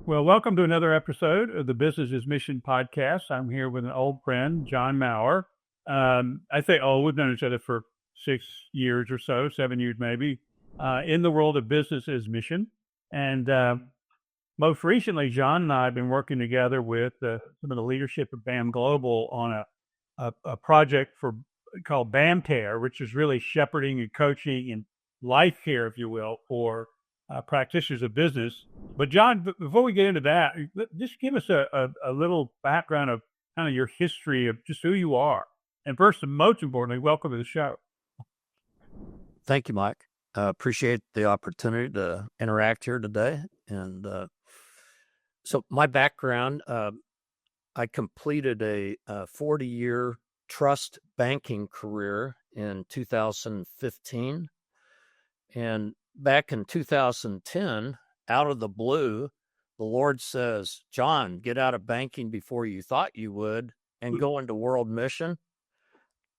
Well, welcome to another episode of the Business is Mission podcast. I'm here with an old friend, John Maurer. I say old, we've known each other for 6 years or so, 7 years maybe, in the world of business is mission. And most recently, John and I have been working together with some of the leadership of BAM Global on a project called BAM Care, which is really shepherding and coaching and life care, if you will, for practitioners of business. But John, before we get into that, just give us a little background of kind of your history of just who you are. And first and most importantly, welcome to the show. Thank you, Mike. Appreciate the opportunity to interact here today. And so my background, I completed a 40-year trust banking career in 2015. And back in 2010, out of the blue, the Lord says, John, get out of banking before you thought you would and go into world mission.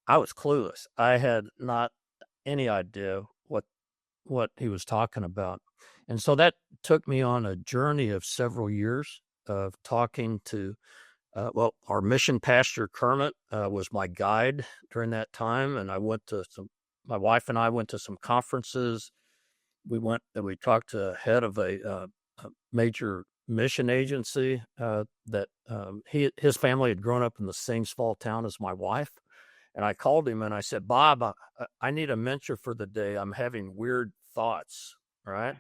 I was clueless. I had not any idea what he was talking about. And so that took me on a journey of several years of talking to, our mission pastor, Kermit, was my guide during that time. And my wife and I went to some conferences. We talked to the head of a major mission agency that his family had grown up in the same small town as my wife. And I called him and I said, Bob, I need a mentor for the day. I'm having weird thoughts, right?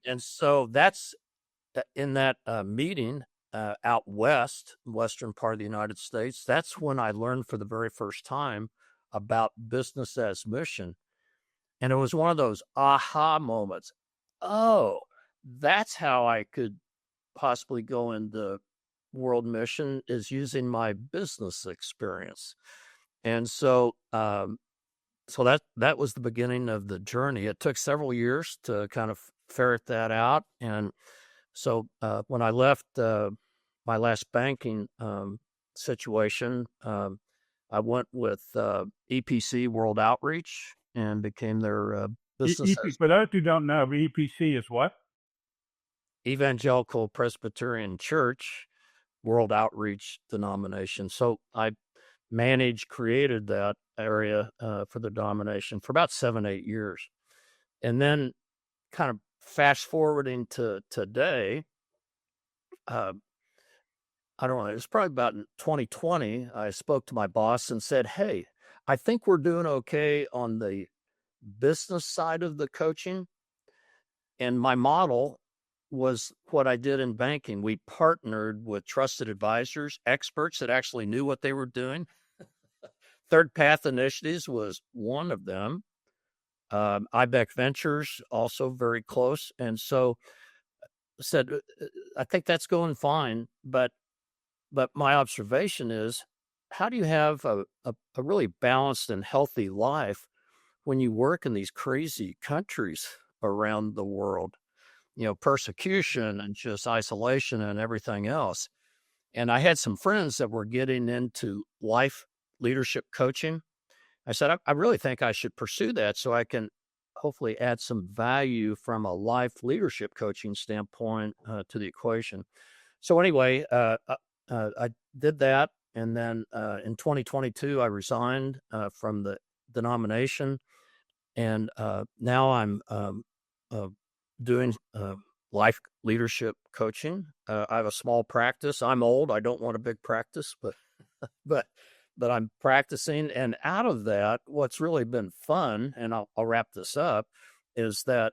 And so that's in that meeting out west, western part of the United States. That's when I learned for the very first time about business as mission. And it was one of those aha moments. Oh, that's how I could possibly go into world mission, is using my business experience. And so that was the beginning of the journey. It took several years to kind of ferret that out. And so when I left my last banking situation, I went with EPC World Outreach and became their business. For those who don't know, EPC is what? Evangelical Presbyterian Church World Outreach denomination. So I created that area for the denomination for about 7-8 years. And then kind of fast forwarding to today, I don't know, it was probably about in 2020, I spoke to my boss and said, hey, I think we're doing okay on the business side of the coaching. And my model was what I did in banking. We partnered with trusted advisors, experts that actually knew what they were doing. Third Path Initiatives was one of them. IBEC Ventures, also very close. And so I said, I think that's going fine. But my observation is, how do you have a really balanced and healthy life when you work in these crazy countries around the world? Persecution and just isolation and everything else. And I had some friends that were getting into life leadership coaching. I said, I really think I should pursue that so I can hopefully add some value from a life leadership coaching standpoint to the equation. So anyway, I did that. And then in 2022, I resigned from the denomination. And now I'm doing life leadership coaching. I have a small practice. I'm old. I don't want a big practice, but I'm practicing. And out of that, what's really been fun, and I'll wrap this up, is that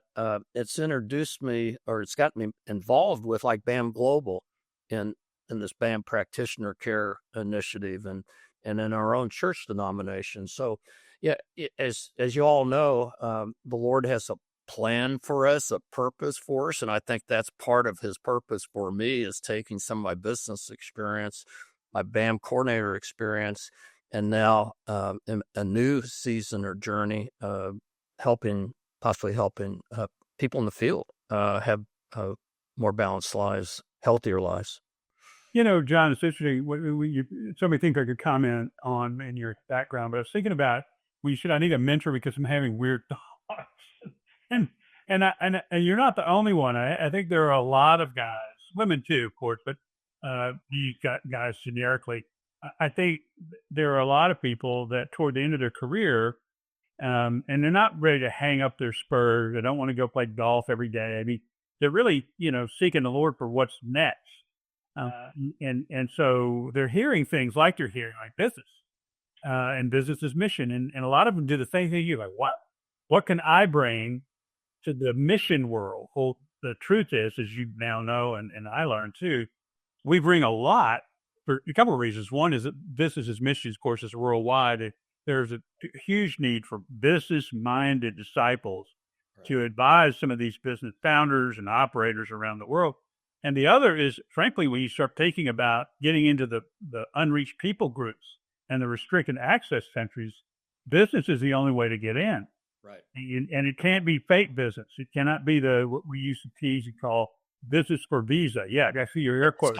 it's introduced me, or it's got me involved with like BAM Global in this BAM practitioner care initiative and in our own church denomination. So yeah, as you all know, the Lord has a plan for us, a purpose for us. And I think that's part of his purpose for me, is taking some of my business experience, my BAM coordinator experience, and now in a new season or journey, possibly helping people in the field have more balanced lives, healthier lives. John, it's interesting. So many things I could comment on in your background, but I was thinking about when you said I need a mentor because I'm having weird thoughts. And you're not the only one. I think there are a lot of guys women too, of course, but you got guys generically. I think there are a lot of people that toward the end of their career, and they're not ready to hang up their spurs. They don't want to go play golf every day. I mean, they're really, seeking the Lord for what's next. And so they're hearing things like you're hearing, like business, and business is mission. And a lot of them do the same thing you like, what can I bring to the mission world? Well, the truth is, as you now know, and I learned too, we bring a lot for a couple of reasons. One is that business is mission, of course, is worldwide. There's a huge need for business-minded disciples to advise some of these business founders and operators around the world. And the other is, frankly, when you start thinking about getting into the unreached people groups and the restricted access countries, business is the only way to get in. Right. And it can't be fake business. It cannot be what we used to tease and call business for visa. Yeah, I see your air quotes.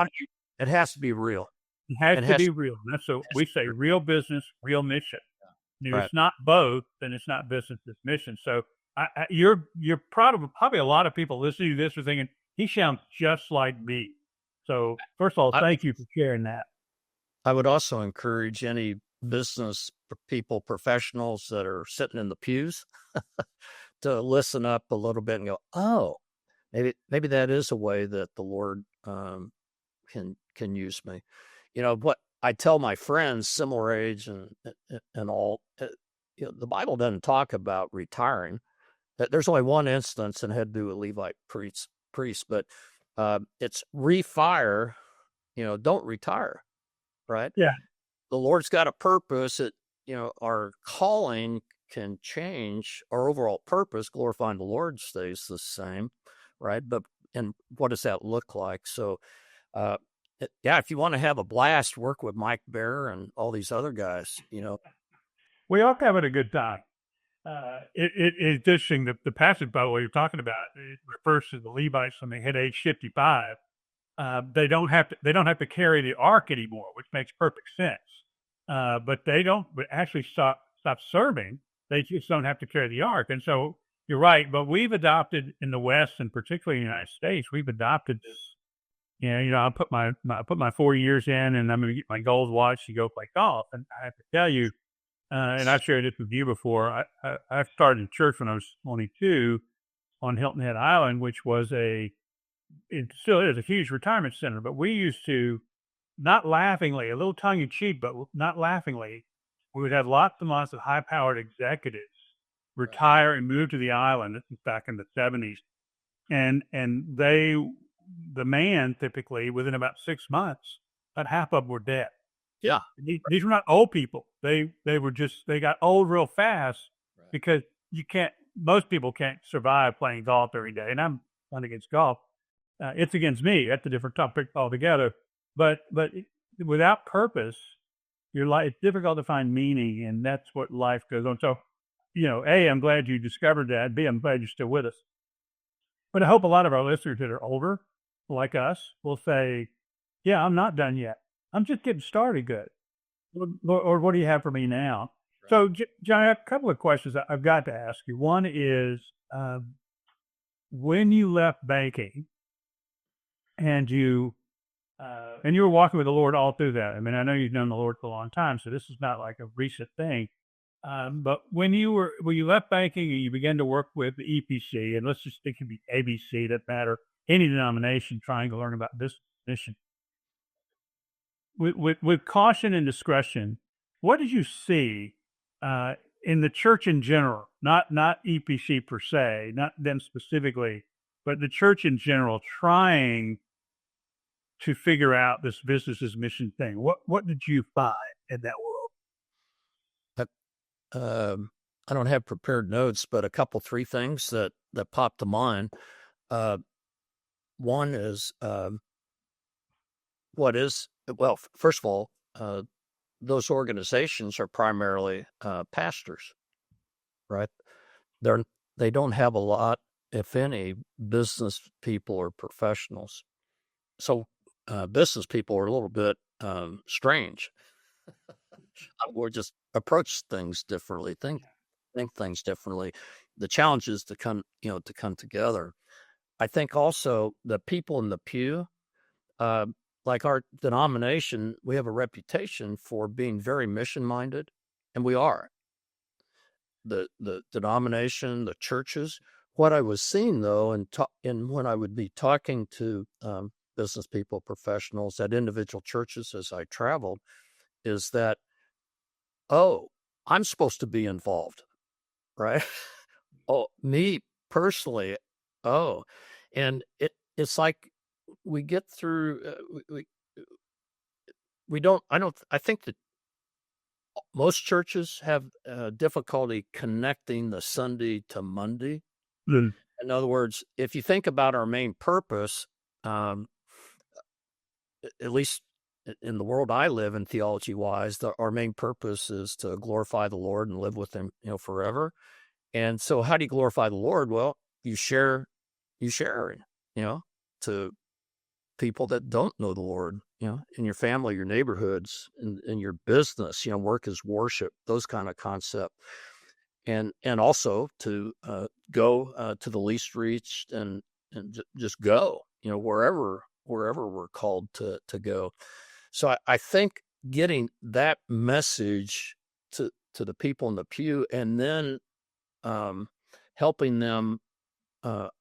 It has to be real. It has to be real. That's so we say real business, real mission. If it's not both, then it's not business, it's mission. So you're probably a lot of people listening to this are thinking, he sounds just like me. So first of all, thank you for sharing that. I would also encourage any business people, professionals that are sitting in the pews to listen up a little bit and go, oh, maybe that is a way that the Lord can use me. What I tell my friends similar age and all, the Bible doesn't talk about retiring. There's only one instance, and it had to do with Levite priests, but it's refire, don't retire, right? Yeah. The Lord's got a purpose. Our calling can change. Our overall purpose, glorifying the Lord, stays the same, right? And what does that look like? So, if you want to have a blast, work with Mike Baer and all these other guys, We all having a good time. It's interesting that the passage, by the way, you're talking about, it refers to the Levites when they hit age 55. They don't have to carry the ark anymore, which makes perfect sense. But they don't actually stop serving. They just don't have to carry the ark. And so you're right. But we've adopted in the West, and particularly in the United States, we've adopted this. I put my 4 years in, and I'm going to get my gold watch to go play golf. And I have to tell you, and I've shared this with you before. I started church when I was 22 on Hilton Head Island, which was it still is a huge retirement center. But we used to, not laughingly, a little tongue in cheek, but not laughingly, we would have lots and lots of high powered executives retire and move to the island. This was back in the 70s, and the man typically within about 6 months, about half of them were dead. Yeah. These were not old people. They got old real fast because most people can't survive playing golf every day. And I'm not against golf. It's against me. That's a different topic altogether. But without purpose, it's difficult to find meaning, and that's what life goes on. So, A, I'm glad you discovered that. B, I'm glad you're still with us. But I hope a lot of our listeners that are older, like us, will say, yeah, I'm not done yet. I'm just getting started good. Or what do you have for me now? Right. So, John, I have a couple of questions I've got to ask you. One is, when you left banking and you were walking with the Lord all through that. I mean, I know you've known the Lord for a long time, so this is not like a recent thing. But when you left banking and you began to work with the EPC, and let's just think it could be ABC, that matter, any denomination trying to learn about this mission. With caution and discretion, what did you see in the church in general? Not EPC per se, not them specifically, but the church in general trying to figure out this business as mission thing. What did you find in that world? I don't have prepared notes, but a couple, 3 things that popped to mind. One is first of all, those organizations are primarily pastors, right? They don't have a lot, if any, business people or professionals. So business people are a little bit strange. Or just approach things differently, think things differently. The challenge is to come together. I think also the people in the pew uh, like our denomination, we have a reputation for being very mission minded, and we are. The denomination, the churches. What I was seeing though, and when I would be talking to business people, professionals at individual churches as I traveled, is that, oh, I'm supposed to be involved, right? Oh, me personally, oh, and it's like we get through. We don't. I don't. I think that most churches have difficulty connecting the Sunday to Monday. Mm. In other words, if you think about our main purpose, um, at least in the world I live in, theology-wise, our main purpose is to glorify the Lord and live with Him, forever. And so, how do you glorify the Lord? Well, you share, to people that don't know the Lord, in your family, your neighborhoods, in your business. Work is worship, those kind of concept, and also to go to the least reached and just go, wherever we're called to go. So I think getting that message to the people in the pew, and then helping them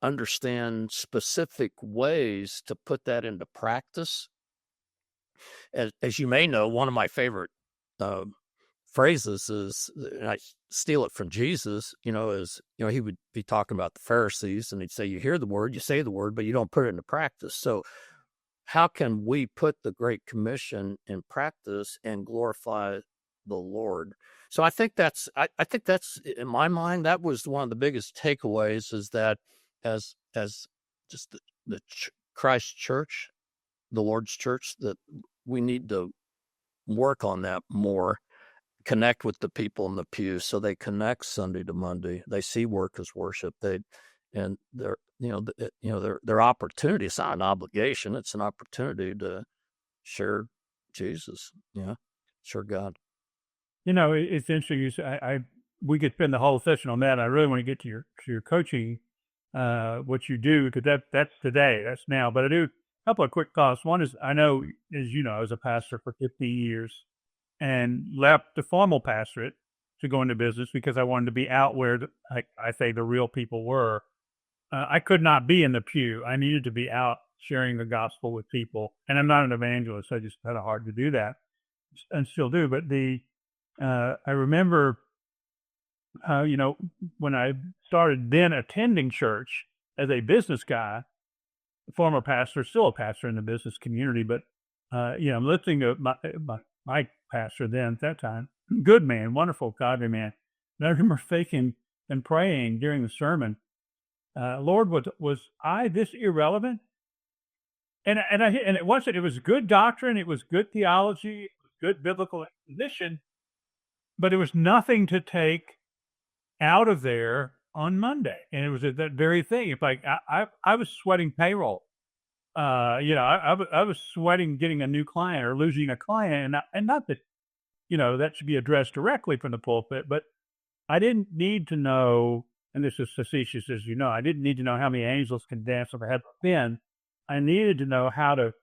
understand specific ways to put that into practice. As you may know, one of my favorite phrases is, and I steal it from Jesus, is, he would be talking about the Pharisees, and he'd say, you hear the word, you say the word, but you don't put it into practice. So how can we put the Great Commission in practice and glorify the Lord? So I think that's in my mind, that was one of the biggest takeaways, is that as just the Christ Church, the Lord's Church, that we need to work on that more, connect with the people in the pew, so they connect Sunday to Monday. They see work as worship. And their opportunity. It's not an obligation. It's an opportunity to share Jesus. Share God. It's interesting. You say, we could spend the whole session on that. I really want to get to your coaching, what you do, because that's today, that's now. But I do a couple of quick thoughts. One is, I know, as you know, I was a pastor for 15 years and left the formal pastorate to go into business because I wanted to be out where I say the real people were. I could not be in the pew. I needed to be out sharing the gospel with people. And I'm not an evangelist. I just had a heart to do that, and still do. But I remember, when I started then attending church as a business guy, former pastor, still a pastor in the business community, but I'm listening to my pastor then at that time, good man, wonderful, godly man. And I remember thinking and praying during the sermon, Lord, was I this irrelevant? And it wasn't. It was good doctrine. It was good theology. It was good biblical exposition. But it was nothing to take out of there on Monday. And it was that very thing. It's like I was sweating payroll. I was sweating getting a new client or losing a client, and not that that should be addressed directly from the pulpit, but I didn't need to know. And this is facetious, as you know. I didn't need to know how many angels can dance on the head of a pin. I needed to know how to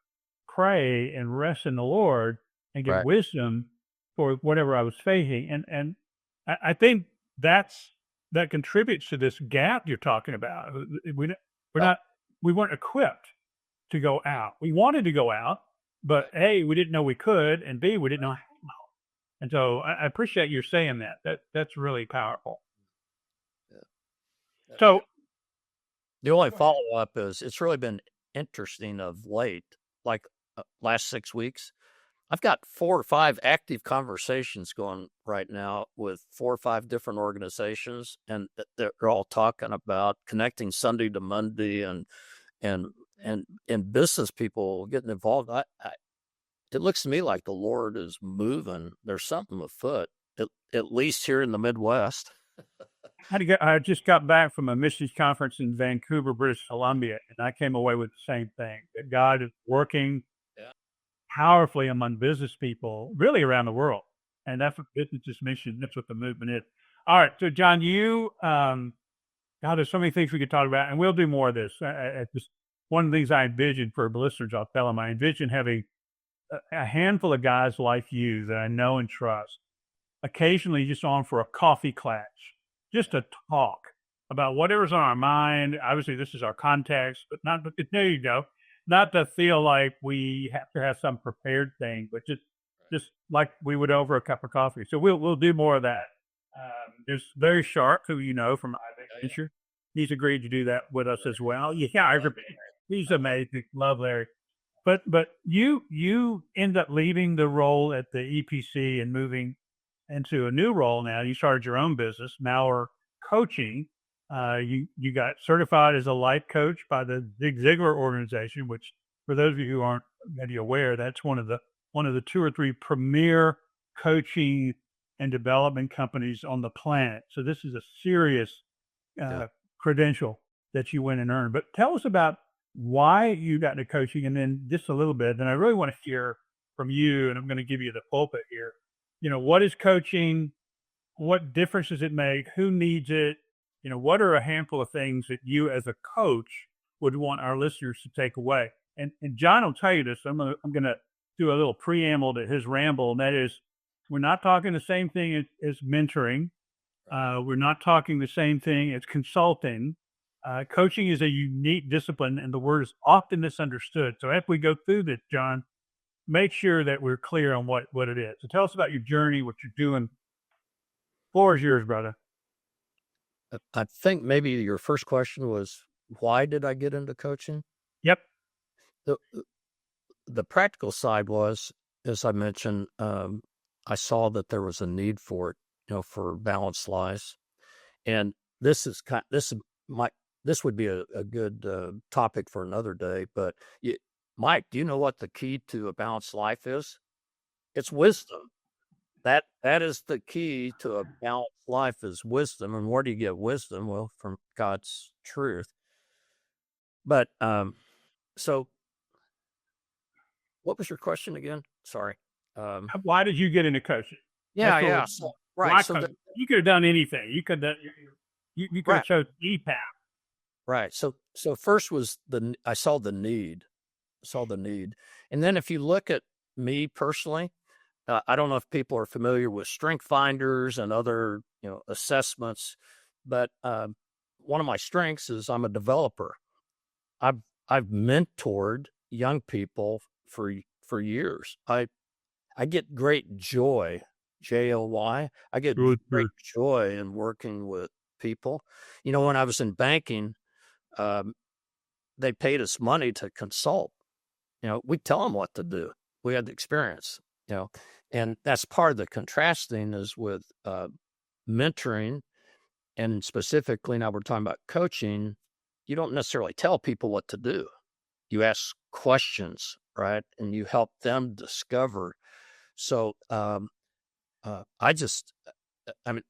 pray and rest in the Lord and get Right. wisdom for whatever I was facing. And I think that contributes to this gap you're talking about. We're not, we weren't equipped to go out. We wanted to go out, but A, we didn't know we could, and B, we didn't know how. And so I appreciate you saying that. That's really powerful. So the only follow up is, it's really been interesting of late, like last 6 weeks. I've got 4 or 5 active conversations going right now with 4 or 5 different organizations, and they're all talking about connecting Sunday to Monday, and business people getting involved. It looks to me like the Lord is moving. There's something afoot, at least here in the Midwest. I just got back from a missions conference in Vancouver, British Columbia, and I came away with the same thing, that God is working powerfully among business people really around the world. And that's what business is mission. That's what the movement is. All right. So John, God, there's so many things we could talk about, and we'll do more of this. one of the things I envision for listeners, I'll tell them, I envision having a handful of guys like you that I know and trust, occasionally just on for a coffee clash, just to talk about whatever's on our mind. Obviously, this is our context, but not, there you go. Not to feel like we have to have some prepared thing, but just like we would over a cup of coffee. So we'll do more of that. There's Larry Sharp, who you know from Venture. He's agreed to do that with us as well. Yeah, he's amazing. Love Larry. But you end up leaving the role at the EPC and moving into a new role now. You started your own business, Mauer Coaching. You got certified as a life coach by the Zig Ziglar organization, which for those of you who aren't maybe aware, that's one of the two or three premier coaching and development companies on the planet. So this is a serious credential that you went and earned. But tell us about why you got into coaching, and then just a little bit. And I really want to hear from you, and I'm going to give you the pulpit here. What is coaching? What difference does it make? Who needs it? What are a handful of things that you as a coach would want our listeners to take away? And John will tell you this. I'm gonna do a little preamble to his ramble, and that is, we're not talking the same thing as mentoring. We're not talking the same thing as consulting. Coaching is a unique discipline, and the word is often misunderstood. So after we go through this, John, make sure that we're clear on what it is. So tell us about your journey, what you're doing. Floor is yours, brother. I think maybe your first question was, why did I get into coaching? Yep. The practical side was, as I mentioned, I saw that there was a need for it, for balanced lives. And this would be a good topic for another day. But Mike, do you know what the key to a balanced life is? It's wisdom. That is the key to a balanced life, is wisdom. And where do you get wisdom? Well, from God's truth. But so what was your question again? Sorry. Why did you get into coaching? Yeah. So, right. So you could have done anything. You could have chosen EPAP. Right. So first was I saw the need. And then if you look at me personally, I don't know if people are familiar with strength finders and other, assessments, but one of my strengths is I'm a developer. I've mentored young people for years. I get great joy, JOY. I get great joy in working with people. When I was in banking, they paid us money to consult. We tell them what to do. We had the experience, and that's part of the contrasting is with mentoring, and specifically now we're talking about coaching. You don't necessarily tell people what to do. You ask questions, right? And you help them discover. So I'm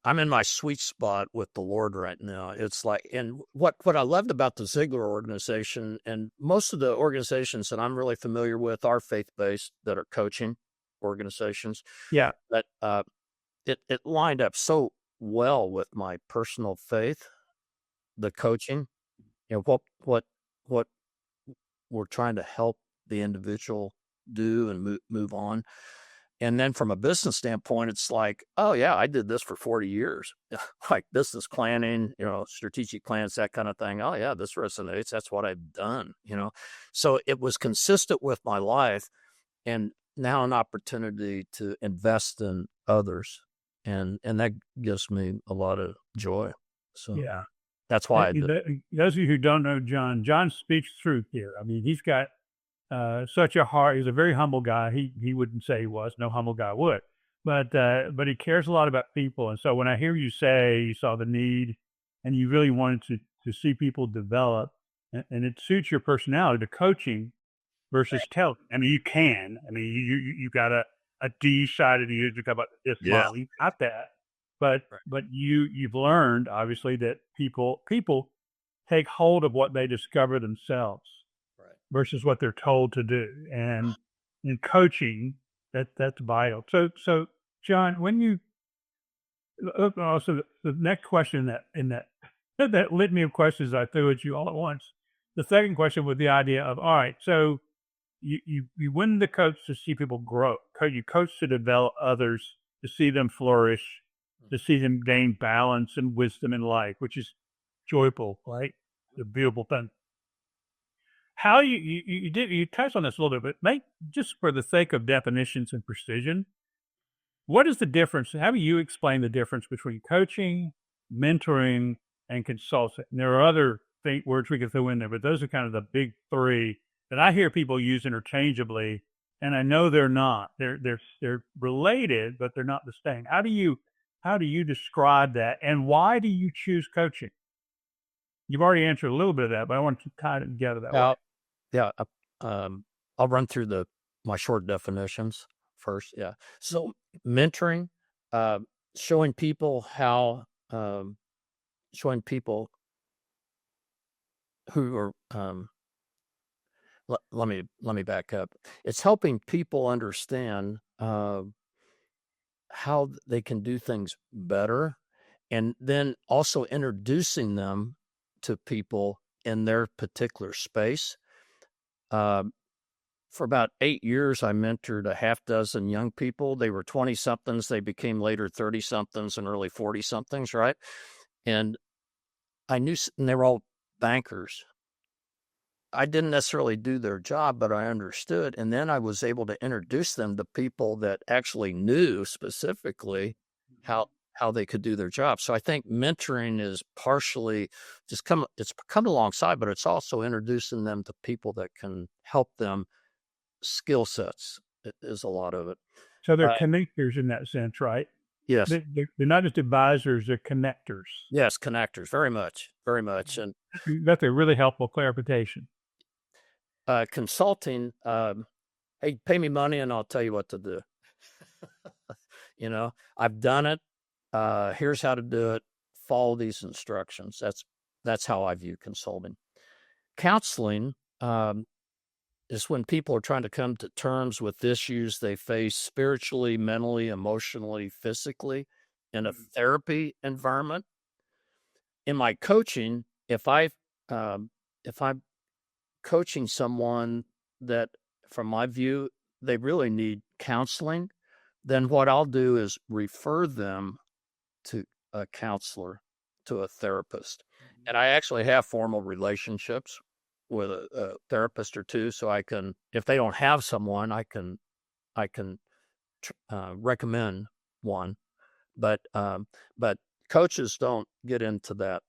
in my sweet spot with the Lord right now. It's like, and what I loved about the Ziglar organization, and most of the organizations that I'm really familiar with are faith-based that are coaching organizations. Yeah. But it lined up so well with my personal faith, the coaching, what we're trying to help the individual do and move on. And then from a business standpoint, it's like, oh yeah, I did this for 40 years, like business planning, strategic plans, that kind of thing. Oh yeah, this resonates. That's what I've done, So it was consistent with my life, and now an opportunity to invest in others. And that gives me a lot of joy. So yeah, that's why I did. Those of you who don't know John speaks truth here. I mean, he's got such a heart. He's a very humble guy. He wouldn't say he was. No humble guy would. But he cares a lot about people. And so when I hear you say you saw the need and you really wanted to see people develop, and it suits your personality, the coaching versus telling. I mean, you can. I mean, you got a D side of you to talk about this model. You got that. But you've learned obviously that people take hold of what they discover themselves versus what they're told to do. And in coaching, that's vital. So John, when you also the next question in that litany of questions I threw at you all at once the second question with the idea of, all right, so you win the coach to see people grow. You coach to develop others, to see them flourish, to see them gain balance and wisdom in life, which is joyful, right? The beautiful thing. How you touched on this a little bit, but make just for the sake of definitions and precision, what is the difference? How do you explain the difference between coaching, mentoring, and consulting? And there are other words we could throw in there, but those are kind of the big three that I hear people use interchangeably, and I know they're not. They're related, but they're not the same. How do you describe that, and why do you choose coaching? You've already answered a little bit of that, but I want to tie it together that way. Yeah, I'll run through my short definitions first. Yeah, so mentoring, showing people how, showing people who are. Let me back up. It's helping people understand how they can do things better, and then also introducing them to people in their particular space. For about 8 years, I mentored a half dozen young people. They were 20-somethings. They became later 30-somethings and early 40-somethings, right? And and they were all bankers. I didn't necessarily do their job, but I understood. And then I was able to introduce them to people that actually knew specifically how they could do their job. So I think mentoring is partially it's come alongside, but it's also introducing them to people that can help them. Skill sets is a lot of it. So they're connectors in that sense, right? Yes. They're not just advisors; they're connectors. Yes, connectors, very much, and that's a really helpful clarification. Consulting, hey, pay me money and I'll tell you what to do. I've done it. Here's how to do it. Follow these instructions. That's how I view consulting. Counseling is when people are trying to come to terms with issues they face spiritually, mentally, emotionally, physically in a therapy environment. In my coaching, if I'm coaching someone that, from my view, they really need counseling, then what I'll do is refer them to a counselor, to a therapist. And I actually have formal relationships with a therapist or two, so I can, if they don't have someone, I can recommend one. But coaches don't get into that.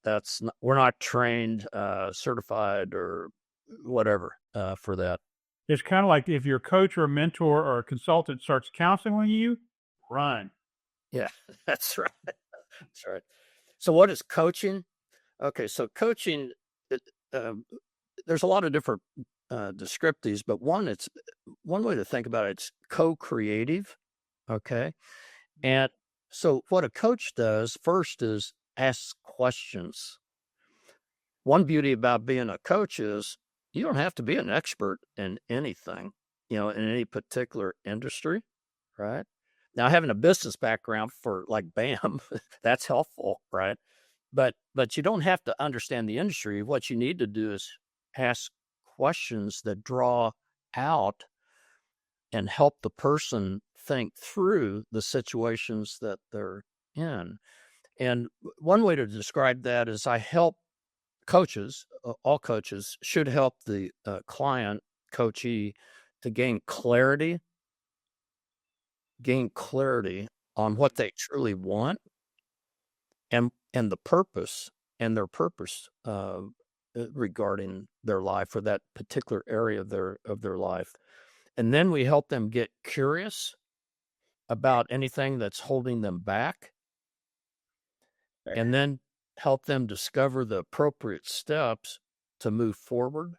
We're not trained, certified, or whatever for that. It's kind of like if your coach or a mentor or a consultant starts counseling with you, run. Yeah, that's right. That's right. So what is coaching? Okay, so coaching, there's a lot of different descriptives, but one way to think about it, it's co-creative. Okay. And so what a coach does first is ask questions. One beauty about being a coach is you don't have to be an expert in anything, in any particular industry, right? Now, having a business background for like BAM, that's helpful, right? But you don't have to understand the industry. What you need to do is ask questions that draw out and help the person think through the situations that they're in. And one way to describe that is I help coaches, all coaches should help the client, coachee, to gain clarity on what they truly want and the purpose and their purpose regarding their life or that particular area of their life. And then we help them get curious about anything that's holding them back, and then help them discover the appropriate steps to move forward.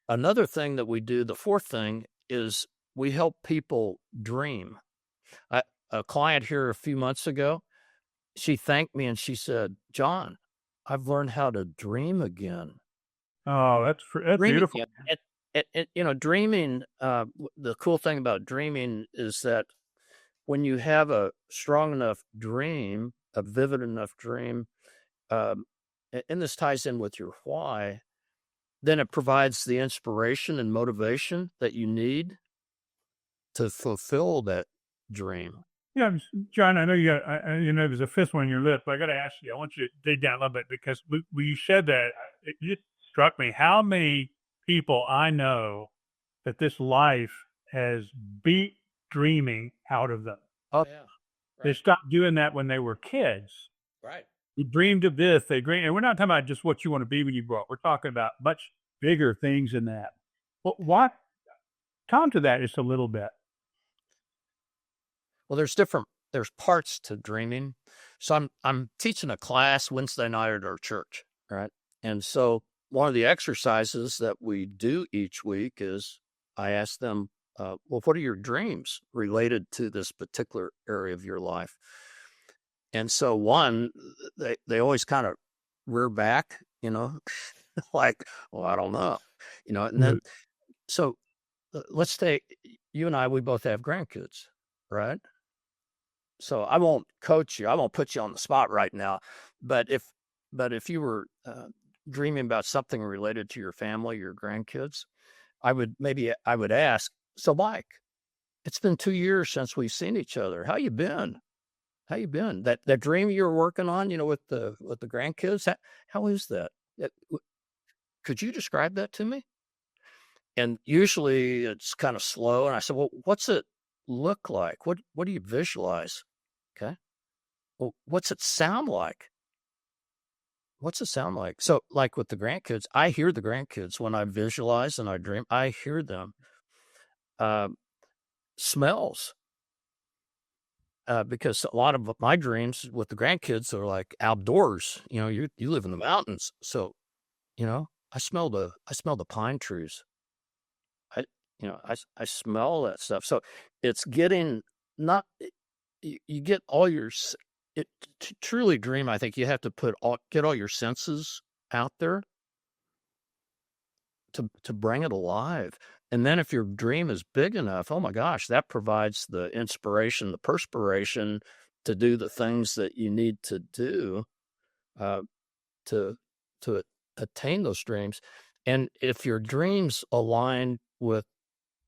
Another thing that we do, the fourth thing, is we help people dream. A client here a few months ago, she thanked me and she said, "John, I've learned how to dream again." Oh, that's beautiful. Dreaming, the cool thing about dreaming is that when you have a strong enough dream, a vivid enough dream, and this ties in with your why, then it provides the inspiration and motivation that you need to fulfill that dream. Yeah, John, I know you got, there's a fifth one on your list, but I got to ask you, I want you to dig down a little bit because when you said that, it just struck me how many people I know that this life has beat dreaming out of them. Oh yeah, They right, stopped doing that when they were kids. right. You dreamed of this, they dreamed, and we're not talking about just what you want to be when you grow up. We're talking about much bigger things than that. Well, what? Come to that just a little bit. Well, there's parts to dreaming. So I'm teaching a class Wednesday night at our church, right? And so one of the exercises that we do each week is I ask them, well, what are your dreams related to this particular area of your life? And so one, they always kind of rear back, like, well, I don't know, and then so let's take you and I, we both have grandkids, right? So I won't coach you. I won't put you on the spot right now. But if you were dreaming about something related to your family, your grandkids, I would ask. So, Mike, it's been 2 years since we've seen each other. How you been? How you been? That dream you were working on, with the grandkids. How is that? Could you describe that to me? And usually it's kind of slow. And I said, well, what's it look like? What do you visualize? Okay. Well, what's it sound like? What's it sound like? So, like with the grandkids, I hear the grandkids when I visualize and I dream. I hear them. Uh, Smells, because a lot of my dreams with the grandkids are like outdoors. You live in the mountains, so I smell the pine trees. I I smell that stuff. So it's getting not you get all your to truly dream. I think you have to get all your senses out there to bring it alive. And then if your dream is big enough, oh my gosh, that provides the inspiration, the perspiration to do the things that you need to do uh, to to attain those dreams. And if your dreams align with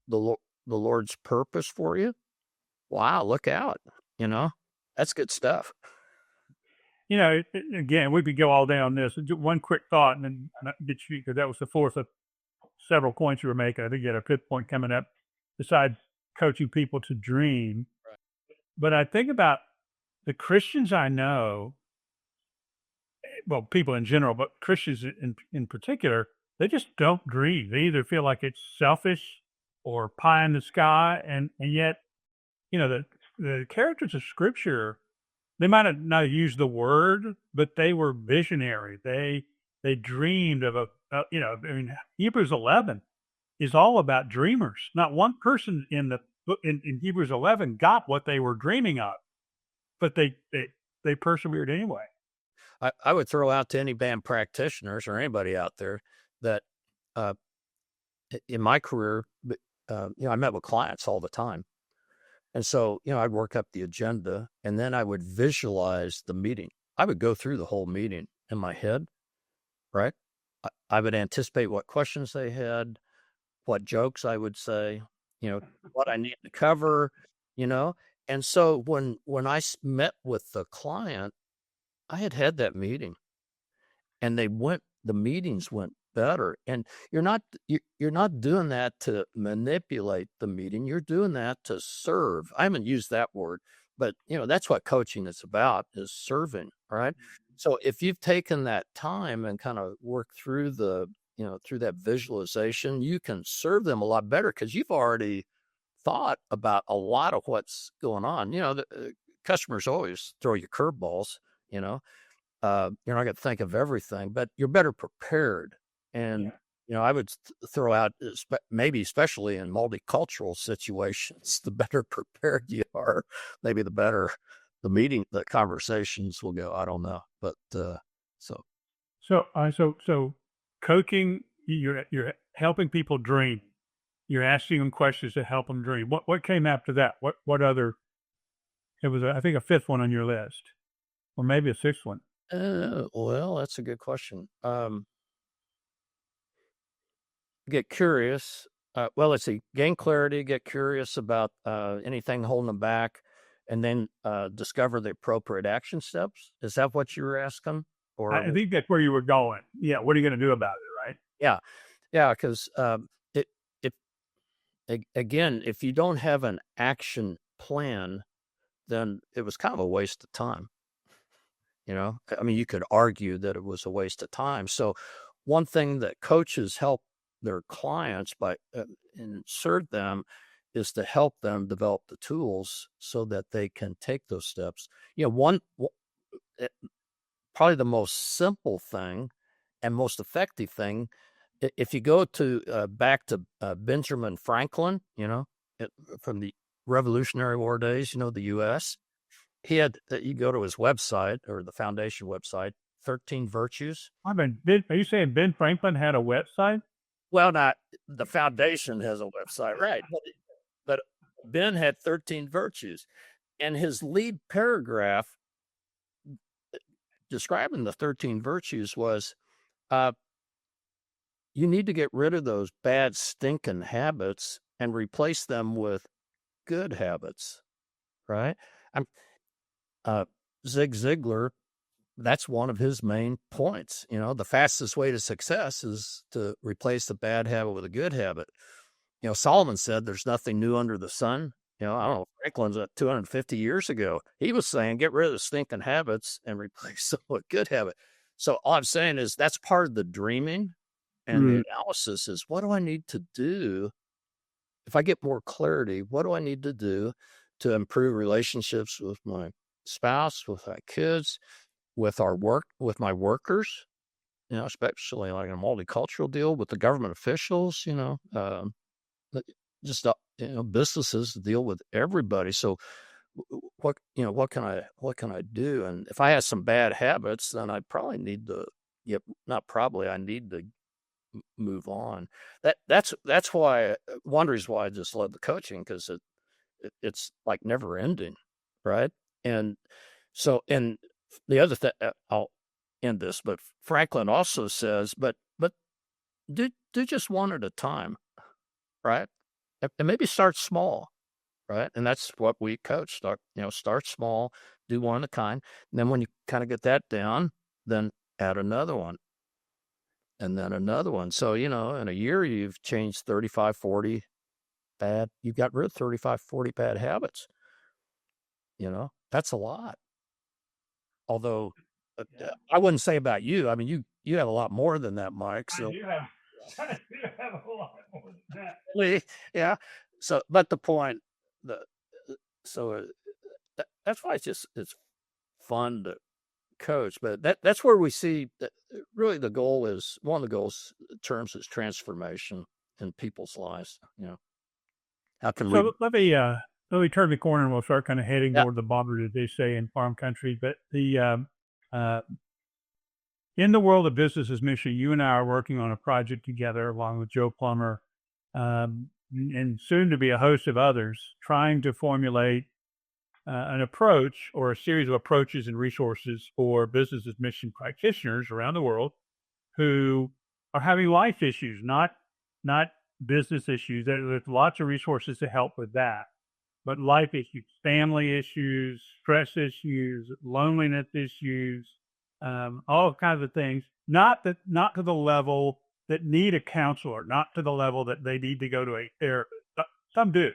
the Lord's purpose for you, wow, look out! That's good stuff. Again, we could go all day on this. One quick thought, and then get you because that was the fourth of several points you were making. I think you had a fifth point coming up. Besides coaching people to dream, Right. but I think about the Christians I know. Well, people in general, but Christians in particular, they just don't dream. They either feel like it's selfish or pie in the sky, and yet the characters of Scripture, they might have not used the word, but they were visionary. They dreamed of I mean, Hebrews 11 is all about dreamers. Not one person in the book in Hebrews 11 got what they were dreaming of, but they persevered anyway. I would throw out to any band practitioners or anybody out there that uh, in my career, I met with clients all the time. And so, I'd work up the agenda and then I would visualize the meeting. I would go through the whole meeting in my head, right? I would anticipate what questions they had, what jokes I would say, what I need to cover, you know. And so when I met with the client, I had that meeting and the meetings went better. And you're not doing that to manipulate the meeting. You're doing that to serve. I haven't used that word, but that's what coaching is about, is serving, right? So if you've taken that time and kind of worked through through that visualization, you can serve them a lot better because you've already thought about a lot of what's going on. The customers always throw you curveballs, you know, you're not going to think of everything, but you're better prepared. And, Yeah. I would throw out maybe especially in multicultural situations, the better prepared you are, maybe the conversations will go. I don't know. But so So coaching, you're helping people dream. You're asking them questions to help them dream. What came after that? What other? It was I think a fifth one on your list, or maybe a sixth one. well, that's a good question. get curious. Well, let's see, gain clarity, get curious about anything holding them back, and then discover the appropriate action steps. Is that what you were asking? I Or think that's where you were going. Yeah. What are you going to do about it? Right. yeah, yeah, because it, if again, if you don't have an action plan, then it was kind of a waste of time. I mean, you could argue that it was a waste of time. So, one thing that coaches help their clients by insert them is to help them develop the tools so that they can take those steps. Probably the most simple thing and most effective thing, if you go to back to Benjamin Franklin, from the Revolutionary War days, the U.S. He had you go to his website or the foundation website, 13 Virtues. Are you saying Ben Franklin had a website? Well, not the foundation has a website, right? But Ben had 13 Virtues, and his lead paragraph describing the 13 Virtues was, you need to get rid of those bad stinking habits and replace them with good habits, right? I'm Zig Ziglar, that's one of his main points. The fastest way to success is to replace the bad habit with a good habit. Solomon said there's nothing new under the sun. I don't know, Franklin's 250 years ago. He was saying, get rid of the stinking habits and replace them with good habit. So all I'm saying is that's part of the dreaming, and the analysis is, what do I need to do? If I get more clarity, what do I need to do to improve relationships with my spouse, with my kids, with my workers, especially like a multicultural deal with the government officials, just, businesses deal with everybody. So what can I do? And if I have some bad habits, then I probably need to, not probably, I need to move on. That's why one reason why I just love the coaching, because it's like never ending, right? And so, and the other thing, I'll end this, but Franklin also says, but do just one at a time, right? And maybe start small, right? And that's what we coach. Start small, do one at a kind. And then when you kind of get that down, then add another one and then another one. So, in a year, you've changed 35, 40 you've got rid of 35, 40 bad habits. That's a lot. Although I wouldn't say about you. I mean, you have a lot more than that, Mike. So I do have a lot more than that. yeah. So, but the point, the so that's why it's fun to coach. But that's where we see that really the goal is, one of the goals terms is transformation in people's lives. How can we? So let me turn the corner and we'll start kind of heading Yeah, toward the border, as they say in farm country. But uh, in the world of business as mission, you and I are working on a project together, along with Joe Plummer, and soon to be a host of others, trying to formulate an approach or a series of approaches and resources for business as mission practitioners around the world who are having life issues, not business issues. There's lots of resources to help with that, but life issues, family issues, stress issues, loneliness issues, all kinds of things. Not to the level that need a counselor, not to the level that they need to go to a therapist. Some do.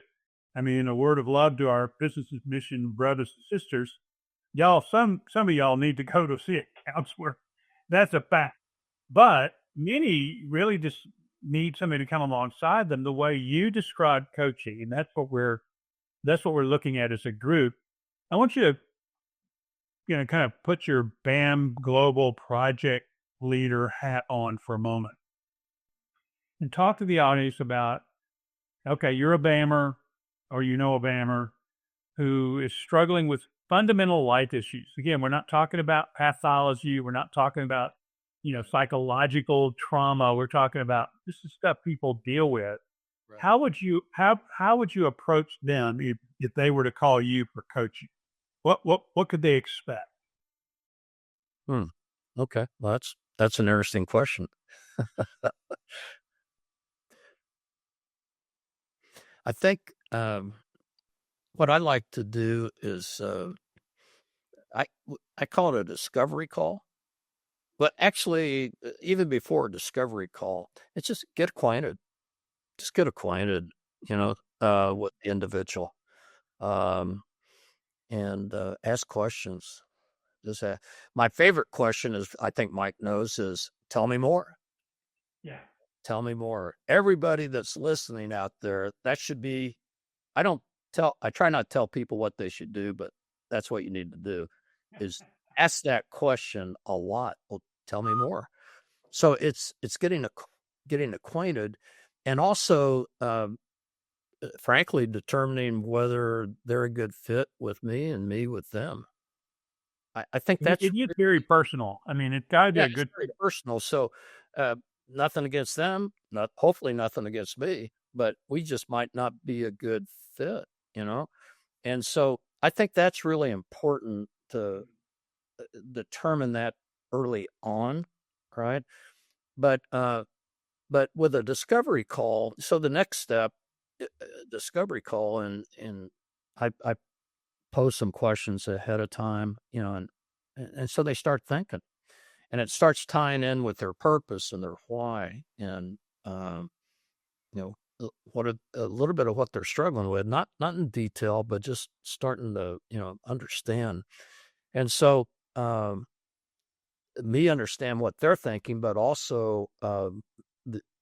I mean, a word of love to our business mission brothers and sisters. Y'all, some of y'all need to go to see a counselor. That's a fact. But many really just need somebody to come alongside them the way you described coaching, and that's what we're looking at as a group. I want you to kind of put your BAM global project leader hat on for a moment and talk to the audience about, okay, you're a BAMer or a BAMer who is struggling with fundamental life issues. Again, we're not talking about pathology. We're not talking about, psychological trauma. We're talking about this is stuff people deal with. right. How would you approach them if they were to call you for coaching? What could they expect? Hmm. Okay, well, that's an interesting question. I think what I like to do is I I call it a discovery call. But actually, even before a discovery call, it's just get acquainted. Just get acquainted, with the individual, um, and ask questions. Just my favorite question is, I think Mike knows, is tell me more. Yeah. Tell me more. Everybody that's listening out there, that should be. I don't I try not to tell people what they should do, but that's what you need to do, is ask that question a lot. Well, tell me more. So it's getting acquainted, and also, frankly, determining whether they're a good fit with me and me with them. I think that's It gets very personal. I mean, it's got to be yeah, a it's good. very personal. So, uh, nothing against them, not hopefully nothing against me, but we just might not be a good fit, you know. And so I think that's really important to determine that early on, right? But But with a discovery call, so the next step, discovery call, and I pose some questions ahead of time, and so they start thinking, and it starts tying in with their purpose and their why, and what a little bit of what they're struggling with, not in detail, but just starting to understand, and so me understand what they're thinking, but also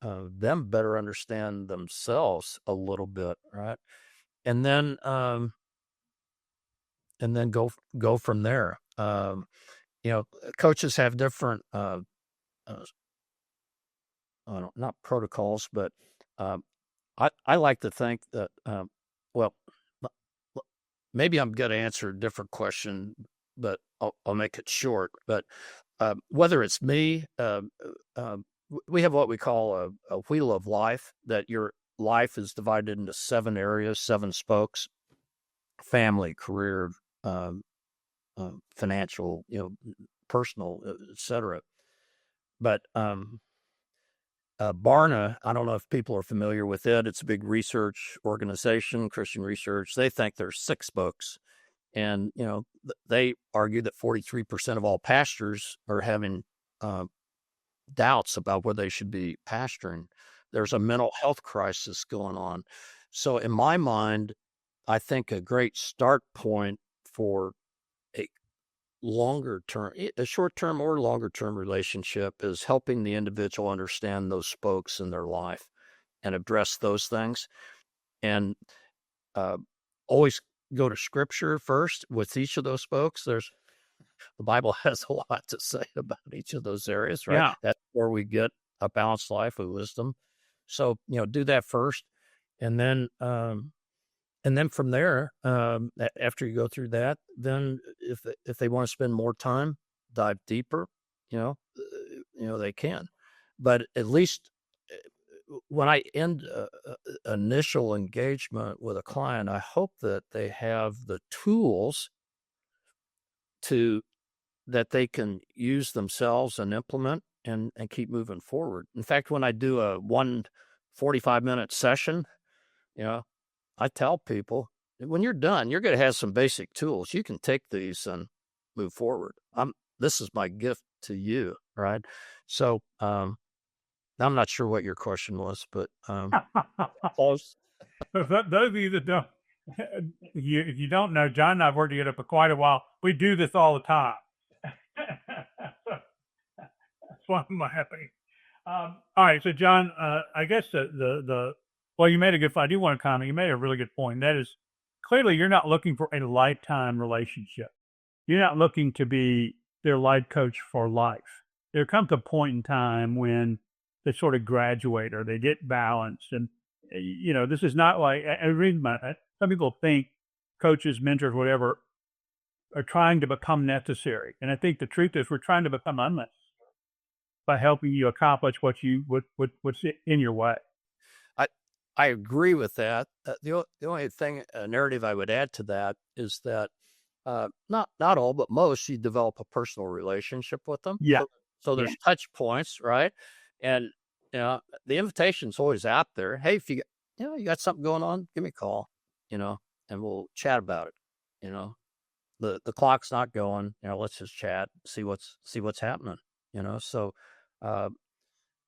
them better understand themselves a little bit, right? And then go from there. Coaches have different uh, not protocols, but um, I like to think that well, l- maybe I'm going to answer a different question, but I'll make it short. But whether it's me, we have what we call a wheel of life, that your life is divided into 7 areas, 7 spokes: family, career, um, financial, personal, etc. But Barna, I don't know if people are familiar with it. It's a big research organization, Christian research. They think there's 6 spokes. And, they argue that 43% of all pastors are having uh, doubts about whether they should be pastoring. There's a mental health crisis going on. So, in my mind, I think a great start point for a longer term, a short term or longer term relationship, is helping the individual understand those spokes in their life and address those things. And uh, always go to scripture first with each of those spokes. The Bible has a lot to say about each of those areas, right? Yeah. That's where we get a balanced life with wisdom. So, do that first, and then from there, after you go through that, then if they want to spend more time, dive deeper, they can. But at least when I end initial engagement with a client, I hope that they have the tools to that they can use themselves and implement, and keep moving forward. In fact, when I do a 1 45-minute session, you know, I tell people, when you're done, you're going to have some basic tools. You can take these and move forward. This is my gift to you, right? So, I'm not sure what your question was, but close. Those of you that don't, if you don't know, John and I've worked together for quite a while. We do this all the time. That's why I'm happy. All right, so John, I guess the well, you made a good. I do want to comment. You made a really good point. That is, clearly you're not looking for a lifetime relationship. You're not looking to be their life coach for life. There comes a point in time when they sort of graduate or they get balanced, and this is not like I read some people think coaches, mentors, whatever, are trying to become necessary, and I think the truth is we're trying to become unnecessary by helping you accomplish what's in your way. I I agree with that. The only thing, narrative I would add to that is that not all, but most, you develop a personal relationship with them. Yeah, So yeah, there's touch points, right? And the invitation's always out there. Hey, you got something going on? Give me a call, and we'll chat about it. The clock's not going, let's just chat, see what's happening, So, uh,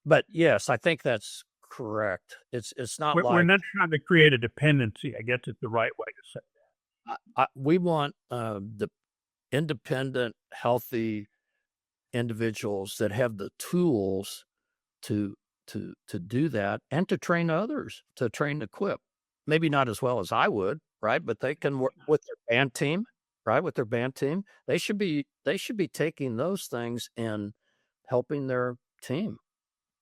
but yes, I think that's correct. It's not We're like not trying to create a dependency. I guess it's the right way to say we want the independent, healthy individuals that have the tools to to do that and to train others, to train, equip. Maybe not as well as I would, right? But they can work with their band team, right? With their band team, they should be taking those things and helping their team.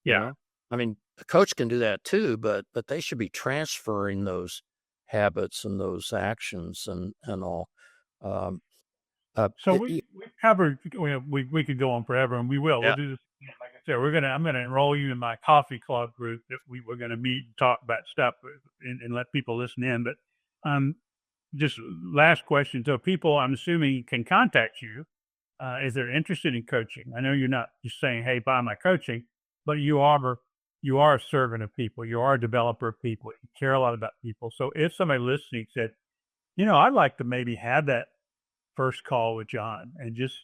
You Yeah. know, I mean, the coach can do that too, but they should be transferring those habits and those actions and all. Um, So we covered. We could go on forever, and we will. We'll yeah, do this again. Like I said, I'm gonna enroll you in my coffee club group that we're gonna meet and talk about stuff and let people listen in. But just last question. So people, I'm assuming, can contact you if they're interested in coaching. I know you're not just saying, "Hey, buy my coaching," but you are a servant of people. You are a developer of people. You care a lot about people. So if somebody listening said, I'd like to maybe have that first call with John and just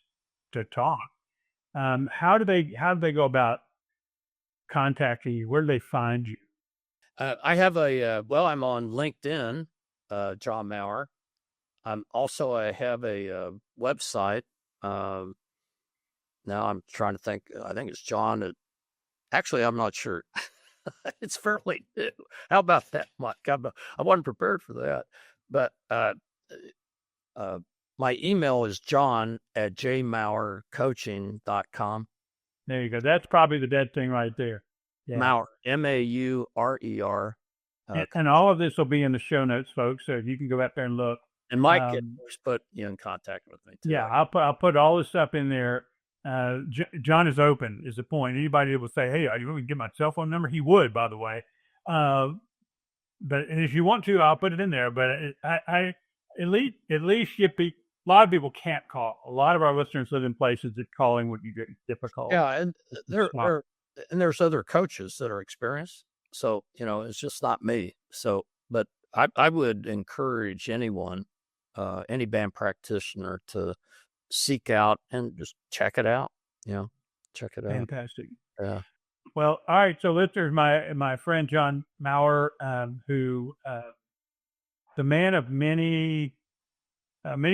to talk. How do they go about contacting you? Where do they find you? I have I'm on LinkedIn, John Maurer. I have a website. Um, Now I'm trying to think. I think it's John. Actually, I'm not sure. It's fairly new. How about that, Mike? I wasn't prepared for that. But uh, my email is john@jmaurercoaching.com. There you go. That's probably the dead thing right there. Yeah. Maurer, Maurer. And all of this will be in the show notes, folks. So you can go out there and look. And Mike just put you in contact with me too. Yeah, I'll put all this stuff in there. John is open. Is the point? Anybody that will say, "Hey, you want me to get my cell phone number?" He would, by the way. But if you want to, I'll put it in there. But at least a lot of people can't call. A lot of our listeners live in places that calling would be very difficult. Yeah, and there's other coaches that are experienced. So, it's just not me. So, but I would encourage anyone, any band practitioner to seek out and just check it out. Check it out. Fantastic. Yeah. Well, all right. So listeners, my friend John Maurer, who the man of many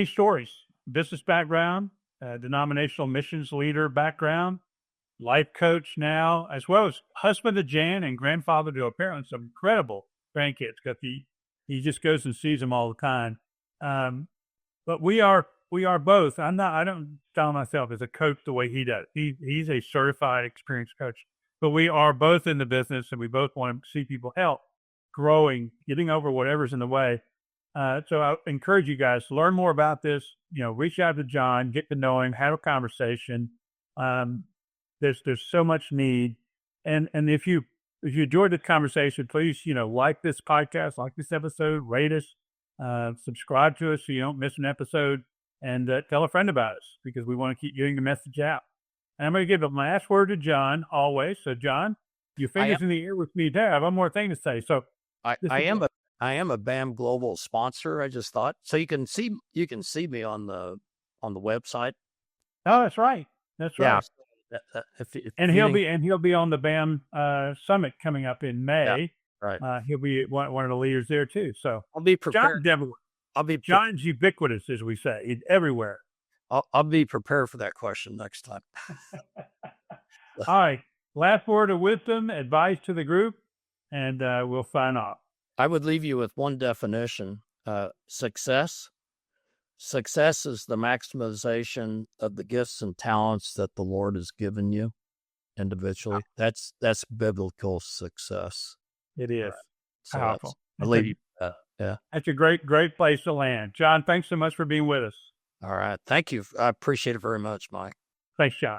stories, business background, denominational missions leader background, life coach now, as well as husband to Jan and grandfather to apparently some incredible grandkids because he just goes and sees them all the time. But we are both. I don't style myself as a coach the way he does. He's a certified, experienced coach. But we are both in the business, and we both want to see people help, growing, getting over whatever's in the way. So I encourage you guys to learn more about this. Reach out to John, get to know him, have a conversation. There's so much need, and if you enjoyed the conversation, please like this podcast, like this episode, rate us, subscribe to us so you don't miss an episode, and tell a friend about us because we want to keep getting the message out. And I'm going to give the last word to John always. So John, your fingers in the air with me there. I have one more thing to say. So I am a BAM Global sponsor. I just thought so you can see me on the website. Oh, that's right. That's right. Yeah. He'll be on the BAM summit coming up in May. Yeah, right. He'll be one of the leaders there too. So I'll be prepared. John's ubiquitous, as we say. He's everywhere. I'll be prepared for that question next time. All right. Last word of wisdom, advice to the group, and we'll sign off. I would leave you with one definition. Success. Success is the maximization of the gifts and talents that the Lord has given you individually. That's biblical success. It is. Right. So powerful. I'll leave you with that. Yeah. That's a great place to land. John, thanks so much for being with us. All right. Thank you. I appreciate it very much, Mike. Thanks, John.